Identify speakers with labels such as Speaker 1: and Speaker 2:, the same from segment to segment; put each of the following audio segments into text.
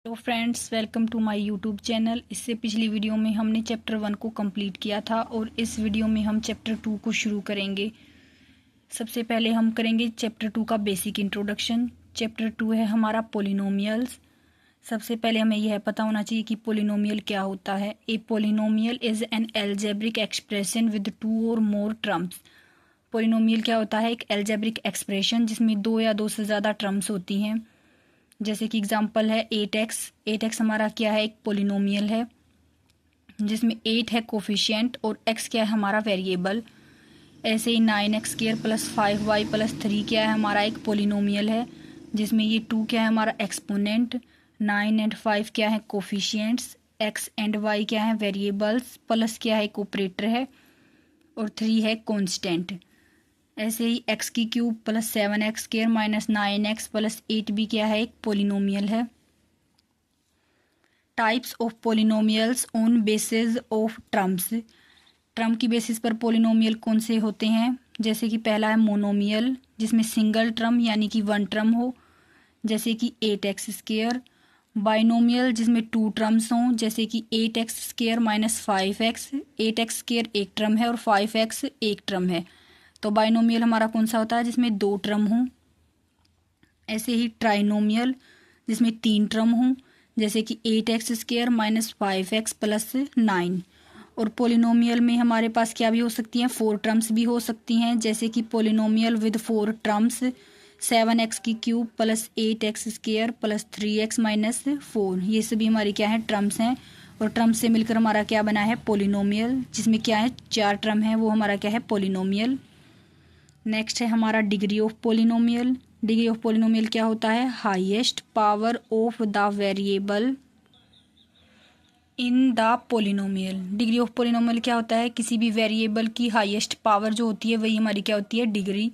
Speaker 1: तो friends, welcome to my YouTube channel. इससे पिछली वीडियो में हमने चैप्टर 1 को कंप्लीट किया था और इस वीडियो में हम चैप्टर 2 को शुरू करेंगे। सबसे पहले हम करेंगे चैप्टर 2 का बेसिक इंट्रोडक्शन। चैप्टर 2 है हमारा पोलिनोमियल्स। सबसे पहले हमें यह पता होना चाहिए कि पोलिनोमियल क्या होता है। A polynomial is an algebraic expression with 2 और मोर टर्म्स। पोलिनोमियल क्या होता है? एक एल्जेब्रिक एक्सप्रेशन जिसमें 2 या 2 से ज़्यादा टर्म्स होती हैं। जैसे कि एग्जांपल है 8x। 8x हमारा क्या है? एक पोलिनोमियल है जिसमें 8 है कोफिशिएंट और x क्या है? हमारा वेरिएबल। ऐसे ही 9x² प्लस 5y प्लस 3 क्या है? हमारा एक पोलिनोमियल है जिसमें ये 2 क्या है? हमारा एक्सपोनेंट। 9 एंड 5 क्या है? कोफिशिएंट्स। x एंड y क्या है? वेरिएबल्स। प्लस क्या है? एक ऑपरेटर है और 3 है कॉन्स्टेंट। ऐसे ही एक्स की cube plus 7x² minus 9x plus 8 भी क्या है? एक पोलिनोमियल है। Types of polynomials on basis of terms. Term की बेसिस पर पोलिनोमियल कौन से होते हैं? जैसे कि पहला है मोनोमियल जिसमें सिंगल टर्म यानी कि 1 टर्म हो, जैसे कि 8x²। बाइनोमियल जिसमें 2 टर्म्स हों, जैसे कि 8x² माइनस 5x। 8x² एक टर्म है और 5x एक टर्म है, तो बाइनोमियल हमारा कौन सा होता है? जिसमें 2 टर्म हों। ऐसे ही ट्राइनोमियल जिसमें 3 टर्म हों, जैसे कि 8x² माइनस 5x प्लस 9। और पोलिनोमियल में हमारे पास क्या भी हो सकती हैं? 4 टर्म्स भी हो सकती हैं, जैसे कि पोलिनोमियल विद 4 टर्म्स 7x की cube plus 8x² plus 3x minus 4। ये सभी हमारी क्या है? टर्म्स हैं। और टर्म्स से मिलकर हमारा क्या बना है? पोलिनोमियल, जिसमें क्या है? 4 टर्म है, वो हमारा क्या है? पोलिनोमियल। नेक्स्ट है हमारा degree of polynomial. Degree of polynomial क्या होता है? Highest power of the variable in the polynomial. Degree of polynomial क्या होता है? किसी भी वेरिएबल की हाईएस्ट पावर जो होती है वही हमारी क्या होती है? डिग्री।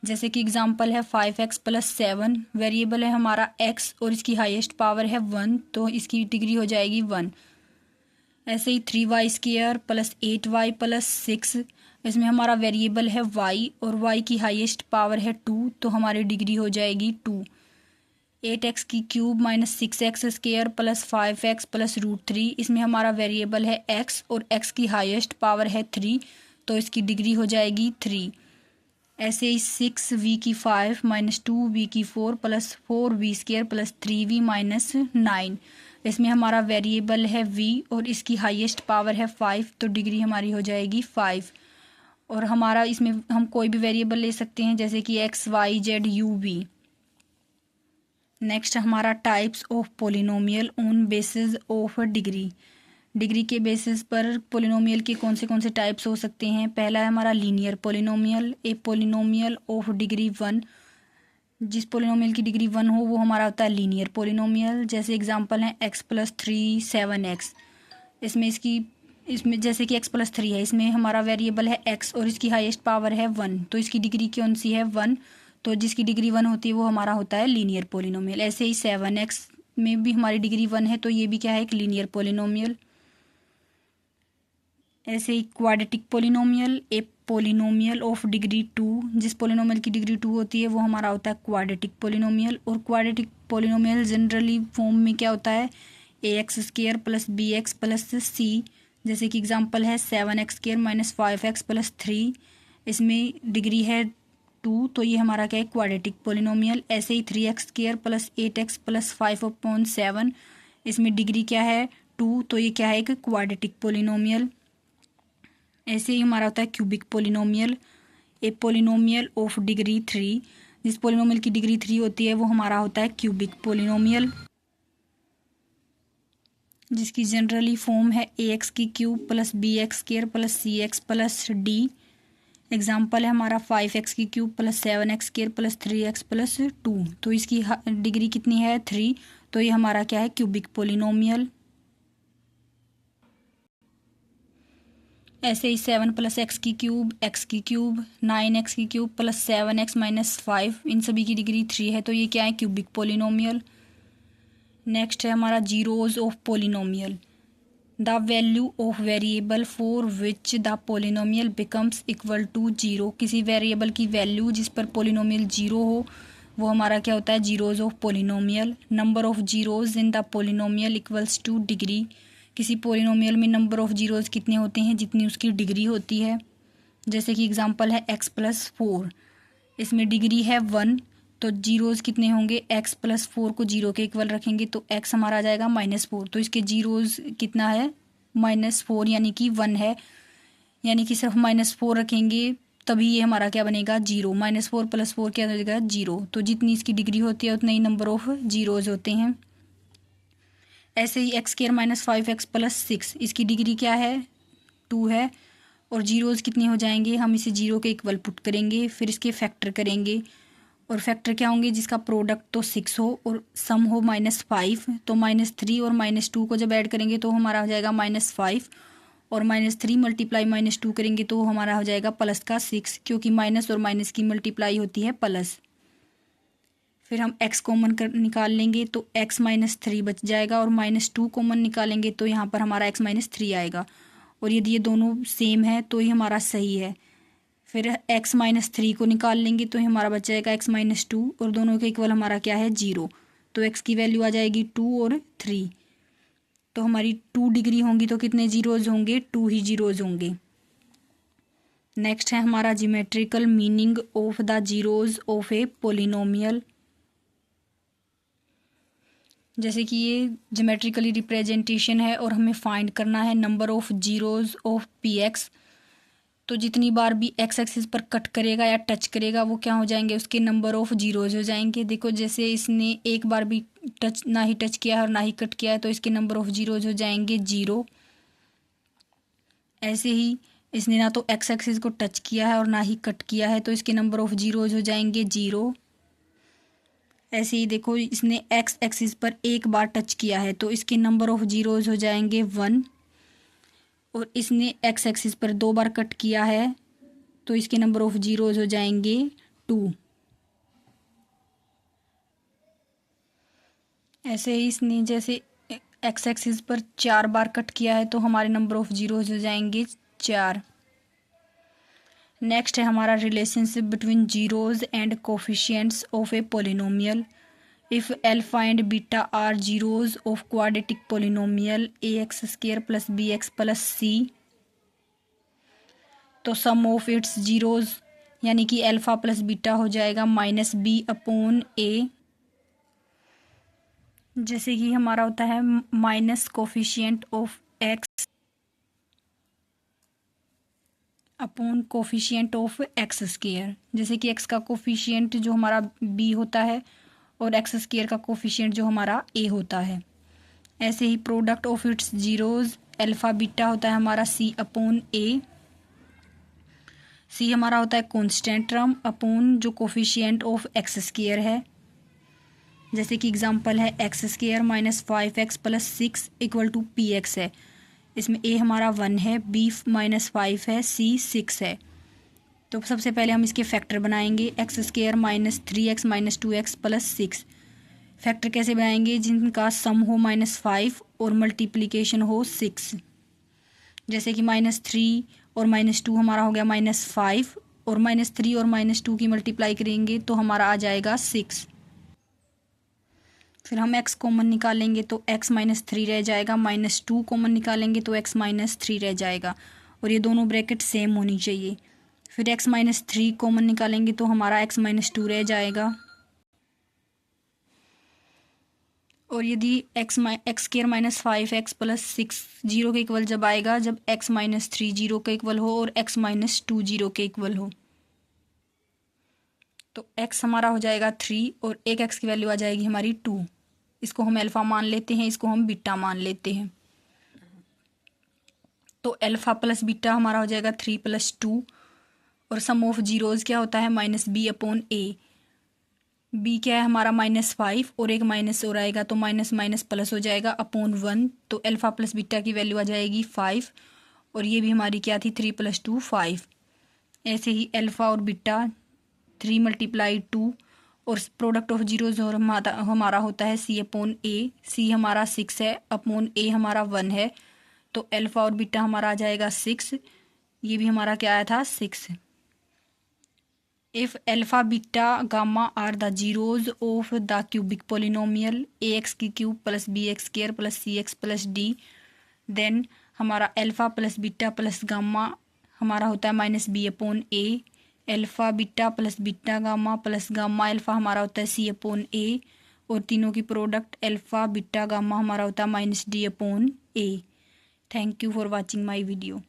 Speaker 1: जैसे कि एग्जांपल है 5x प्लस 7। वेरिएबल है हमारा x और इसकी हाईएस्ट पावर है 1, तो इसकी डिग्री हो जाएगी 1। ऐसे ही 3y² प्लस 8y प्लस 6। इसमें हमारा वेरिएबल है y और y की हाईएस्ट पावर है 2, तो हमारी डिग्री हो जाएगी 2। 8x की cube minus 6x² plus 5x plus √3। इसमें हमारा वेरिएबल है x और x की हाईएस्ट पावर है 3, तो इसकी डिग्री हो जाएगी 3। ऐसे ही 6v की 5 माइनस 2v की 4 plus 4v² plus 3v minus 9। इसमें हमारा वेरिएबल है v और इसकी हाईएस्ट पावर है 5, तो डिग्री हमारी हो जाएगी 5। और हमारा इसमें हम कोई भी वेरिएबल ले सकते हैं, जैसे कि x y z u v। Next हमारा types of polynomial on basis of degree. Degree के बेसिस पर पोलिनोमियल के कौन से टाइप्स हो सकते हैं? पहला है हमारा linear polynomial. A polynomial of degree 1। जिस पोलिनोमियल की डिग्री 1 हो वो हमारा होता है लीनियर पोलिनोमियल। जैसे एग्जांपल है x प्लस 3 7x। इसमें जैसे कि x प्लस 3 है, इसमें हमारा वेरिएबल है x और इसकी हाईएस्ट पावर है 1, तो इसकी डिग्री कौन सी है? 1। तो जिसकी डिग्री 1 होती है वो हमारा होता है लीनियर पोलिनोमियल। ऐसे ही 7x में भी हमारी डिग्री 1 है, तो ये भी क्या है? एक लीनियर पोलिनोमियल। ऐसे ही quadratic polynomial. A polynomial of degree 2। जिस पोलिनोमियल की डिग्री 2 होती है वो हमारा होता है क्वाड्रेटिक पोलिनोमियल। और क्वाड्रेटिक पोलिनोमियल जनरली फॉर्म में क्या होता है? ax² plus bx plus c। जैसे कि एग्जांपल है 7x² माइनस 5x प्लस 3। इसमें डिग्री है 2, तो ये हमारा क्या है? Quadratic polynomial. ऐसे ही 3x² प्लस 8x प्लस 5/7। इसमें डिग्री क्या है? 2, तो ये क्या है? एक क्वाड्रेटिक पोलिनोमियल। ऐसे ही हमारा होता है cubic polynomial. A polynomial of degree 3। जिस पोलिनोमियल की डिग्री 3 होती है वो हमारा होता है क्यूबिक पोलिनोमियल, जिसकी जनरली फॉर्म है ax की cube plus bx² plus cx plus d। Example है हमारा 5x की cube plus 7x² plus 3x plus 2, तो इसकी डिग्री कितनी है? 3, तो ये हमारा क्या है? Cubic polynomial. ऐसे ही 7 प्लस x की क्यूब 9x की क्यूब प्लस 7x माइनस 5, इन सभी की डिग्री 3 है, तो ये क्या है? Cubic polynomial. नेक्स्ट है हमारा zeros of polynomial. The value of variable for which the polynomial becomes equal to 0। किसी वेरिएबल की वैल्यू जिस पर पोलिनोमियल 0 हो, वो हमारा क्या होता है, zeros of polynomial. Number of zeros in the polynomial equals two degree. किसी पोलिनोमियल में नंबर ऑफ जीरोज़ कितने होते हैं, जितनी उसकी डिग्री होती है। जैसे कि एग्जांपल है x+4, इसमें डिग्री है 1, तो जीरोज़ कितने होंगे, x+4 को जीरो के इक्वल रखेंगे तो x हमारा आ जाएगा -4, तो इसके जीरोज़ कितना है, -4 यानी कि 1 है, यानी कि सिर्फ -4 रखेंगे तभी ये हमारा क्या बनेगा, जीरो। -4 + 4 क्या हो जाएगा, जीरो। तो जितनी इसकी डिग्री होती है उतने ही नंबर ऑफ जीरोज़ होते हैं। ऐसे ही x² - 5x + 6, इसकी डिग्री क्या है, 2 है, और जीरोज़ कितने हो जाएंगे, हम इसे जीरो के इक्वल पुट करेंगे, फिर इसके फैक्टर करेंगे, और फैक्टर क्या होंगे, जिसका प्रोडक्ट तो 6 हो और सम हो -5, तो -3 और -2 को जब ऐड करेंगे तो हमारा हो जाएगा -5, और -3 × -2 करेंगे तो हमारा हो जाएगा प्लस का 6, क्योंकि माइनस और माइनस की मल्टीप्लाई होती है प्लस। फिर हम x कॉमन निकाल लेंगे तो x - 3 बच जाएगा, और -2 कॉमन निकालेंगे तो यहाँ पर हमारा x - 3 आएगा, और यदि ये दोनों सेम है तो ये हमारा सही है। फिर x - 3 को निकाल लेंगे तो हमारा बच जाएगा x - 2, और दोनों के इक्वल हमारा क्या है, 0, तो x की वैल्यू आ जाएगी 2 और 3, तो हमारी 2 डिग्री होंगी तो कितने जीरोज़ होंगे, 2 ही जीरोज़ होंगे। नेक्स्ट है हमारा geometrical meaning of the zeros of a polynomial. जैसे कि ये ज्योमेट्रिकली रिप्रेजेंटेशन है और हमें फाइंड करना है number of zeros of px। तो जितनी बार भी x एक्सिस पर कट करेगा या टच करेगा वो क्या हो जाएंगे, उसके नंबर ऑफ जीरोज़ हो जाएंगे। देखो जैसे इसने एक बार भी टच ना ही टच किया है और ना ही कट किया है तो इसके नंबर ऑफ जीरोज़ हो जाएंगे 0। ऐसे ही इसने ना तो x एक्सिस को टच किया है और ना ही कट किया है तो इसके नंबर ऑफ जीरोज़ हो जाएंगे 0। ऐसे ही देखो इसने x एक्सिस पर एक बार टच किया है तो इसके नंबर ऑफ जीरोज़ हो जाएंगे 1, और इसने x एक्सिस पर 2 बार कट किया है तो इसके नंबर ऑफ जीरोज़ हो जाएंगे 2। ऐसे ही इसने जैसे x एक्सिस पर 4 बार कट किया है तो हमारे नंबर ऑफ जीरोज़ हो जाएंगे 4। नेक्स्ट है हमारा relationship between zeros and coefficients of a polynomial. If alpha and beta are zeros of quadratic polynomial ax² + bx + c, तो सम ऑफ इट्स जीरोज़ यानी कि अल्फ़ा प्लस बीटा हो जाएगा -b/a। जैसे कि हमारा होता है minus coefficient of x upon coefficient of x²। जैसे कि x का कोफिशिएंट जो हमारा b होता है और x² का कोफिशिएंट जो हमारा a होता है। ऐसे ही product of its zeros alpha beta होता है हमारा c/a। c हमारा होता है कांस्टेंट टर्म अपॉन जो कोफिशिएंट ऑफ x² है। जैसे कि एग्जांपल है x² - 5x + 6 = px है। इसमें a हमारा 1 है, b - 5 है, c 6 है। तो सबसे पहले हम इसके फैक्टर बनाएंगे, x² - 3x - 2x + 6। फैक्टर कैसे बनाएंगे, जिनका सम हो -5 और मल्टीप्लिकेशन हो 6। जैसे कि -3 और -2 हमारा हो गया -5, और -3 और -2 की मल्टीप्लाई करेंगे तो हमारा आ जाएगा 6। फिर हम x कॉमन निकालेंगे तो x - 3 रह जाएगा, -2 कॉमन निकालेंगे तो x - 3 रह जाएगा, और ये दोनों ब्रैकेट सेम होनी चाहिए। फिर x - 3 कॉमन निकालेंगे तो हमारा x - 2 रह जाएगा, और यदि x² - 5x + 6 0 के इक्वल जब आएगा जब x - 3 0 के इक्वल हो और x - 2 0 के इक्वल हो, तो x हमारा हो जाएगा 3 और एक x की वैल्यू आ जाएगी हमारी 2। इसको हम अल्फ़ा मान लेते हैं, इसको हम बीटा मान लेते हैं। तो अल्फ़ा प्लस बीटा हमारा हो जाएगा 3 + 2, और सम ऑफ जीरोज़ क्या होता है -b/a। b क्या है हमारा -5, और एक माइनस और आएगा तो माइनस माइनस प्लस हो जाएगा अपॉन 1, तो अल्फ़ा प्लस बीटा की वैल्यू आ जाएगी 5, और ये भी हमारी क्या थी 3 + 2 5। ऐसे ही अल्फ़ा और बीटा 3 × 2, और प्रोडक्ट ऑफ जीरोज़ और हमारा होता है c/a। c हमारा 6 है, अपॉन a हमारा 1 है, तो अल्फ़ा और बीटा हमारा आ जाएगा 6। ये भी हमारा क्या आया था 6। If alpha, beta, gamma are the zeros of the cubic polynomial ax की cube plus b x square plus c x plus d, then हमारा alpha plus beta plus gamma हमारा होता है minus b upon a. Alpha beta plus beta gamma plus gamma alpha हमारा होता है सी upon ए, और तीनों की प्रोडक्ट अल्फ़ा बीटा गामा हमारा होता है minus D upon A. Thank you for watching my video.